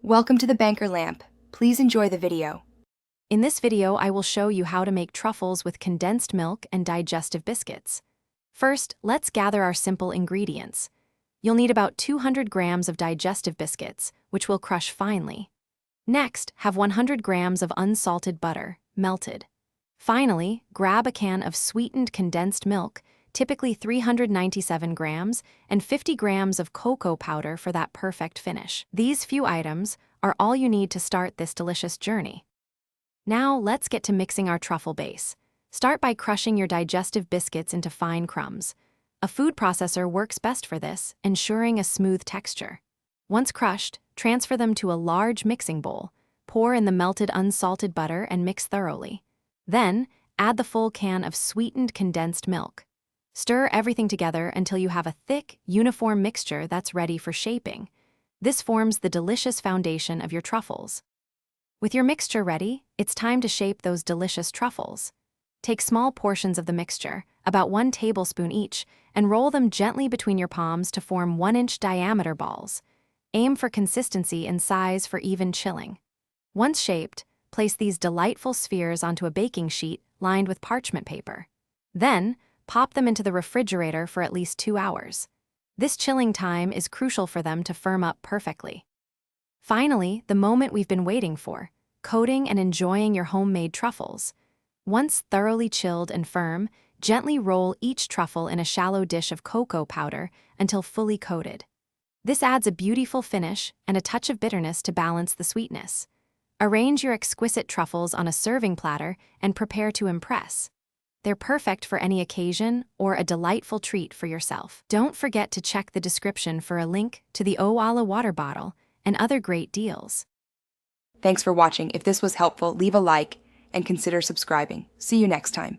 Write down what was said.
Welcome to the Banker Lamp. Please enjoy the video. In this video, I will show you how to make truffles with condensed milk and digestive biscuits. First, let's gather our simple ingredients. You'll need about 200 grams of digestive biscuits, which we'll crush finely. Next, have 100 grams of unsalted butter, melted. Finally, grab a can of sweetened condensed milk, typically 397 grams, and 50 grams of cocoa powder for that perfect finish. These few items are all you need to start this delicious journey. Now, let's get to mixing our truffle base. Start by crushing your digestive biscuits into fine crumbs. A food processor works best for this, ensuring a smooth texture. Once crushed, transfer them to a large mixing bowl. Pour in the melted unsalted butter and mix thoroughly. Then, add the full can of sweetened condensed milk. Stir everything together until you have a thick, uniform mixture that's ready for shaping. This forms the delicious foundation of your truffles. With your mixture ready, it's time to shape those delicious truffles. Take small portions of the mixture, about 1 tablespoon each, and roll them gently between your palms to form 1-inch diameter balls. Aim for consistency and size for even chilling. Once shaped, place these delightful spheres onto a baking sheet lined with parchment paper. Then, pop them into the refrigerator for at least 2 hours. This chilling time is crucial for them to firm up perfectly. Finally, the moment we've been waiting for, coating and enjoying your homemade truffles. Once thoroughly chilled and firm, gently roll each truffle in a shallow dish of cocoa powder until fully coated. This adds a beautiful finish and a touch of bitterness to balance the sweetness. Arrange your exquisite truffles on a serving platter and prepare to impress. They're perfect for any occasion or a delightful treat for yourself. Don't forget to check the description for a link to the Owala water bottle and other great deals. Thanks for watching. If this was helpful, leave a like and consider subscribing. See you next time.